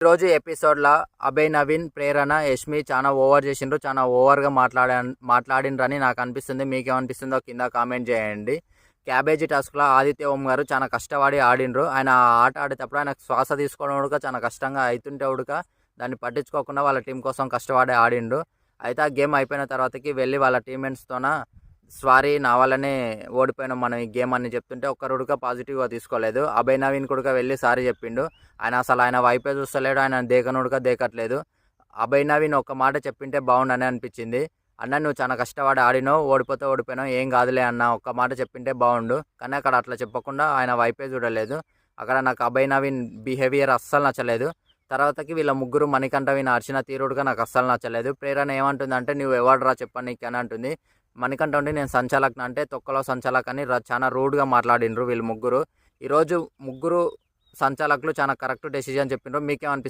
ఈరోజు ఎపిసోడ్లో అభయ్, నవీన్, ప్రేరణ, యష్మి చాలా ఓవర్ చేసిండ్రు, చాలా ఓవర్గా మాట్లాడిండ్రని నాకు అనిపిస్తుంది. మీకేమనిపిస్తుందో కింద కామెంట్ చేయండి. క్యాబేజీ టాస్క్లో ఆదిత్య ఓం గారు చాలా కష్టపడి ఆడిండ్రు. ఆయన ఆట ఆడేటప్పుడు ఆయనకు శ్వాస తీసుకోవడం కూడా చాలా కష్టంగా అవుతుంటే కూడా దాన్ని పట్టించుకోకుండా వాళ్ళ టీం కోసం కష్టపడి ఆడిండ్రు. అయితే ఆ గేమ్ అయిపోయిన తర్వాతకి వెళ్ళి వాళ్ళ టీమ్మేట్స్తోన సారీ, నా వల్లనే ఓడిపోయినాం మనం ఈ గేమ్ అని చెప్తుంటే ఒక్కరు కూడా పాజిటివ్గా తీసుకోలేదు. అభయ్, నవీన్ కూడా వెళ్ళి సారీ చెప్పిండు. ఆయన వైపే చూస్తలేడు, ఆయన దేకట్లేదు. అభయ్, నవీన్ ఒక్క మాట చెప్పింటే బాగుండని అనిపించింది. అన్న, నువ్వు చాలా కష్టపడి ఆడినావు, ఓడిపోయినావు, ఏం కాదులే అన్న, ఒక్క మాట చెప్పింటే బాగుండు. కానీ అక్కడ అట్లా చెప్పకుండా ఆయన వైపే చూడలేదు. అక్కడ నాకు అభయ్, నవీన్ బిహేవియర్ అస్సలు నచ్చలేదు. తర్వాతకి వీళ్ళ ముగ్గురు మణికంఠ విని అర్చిన తీరుడుగా నాకు అస్సలు నచ్చలేదు. ప్రేరణ ఏమంటుంది అంటే, నువ్వు ఎవడరా చెప్పని నీకు అని అంటుంది. మణికంఠ ఉండి నేను సంచాలక్ అంటే తొక్కలో సంచాలక్ అని చాలా రూడ్గా మాట్లాడిండ్రు వీళ్ళు ముగ్గురు. ఈరోజు ముగ్గురు సంచాలకులు చాలా కరెక్ట్ డెసిజన్ చెప్పిండ్రు. మీకేమనిపిస్తుంది?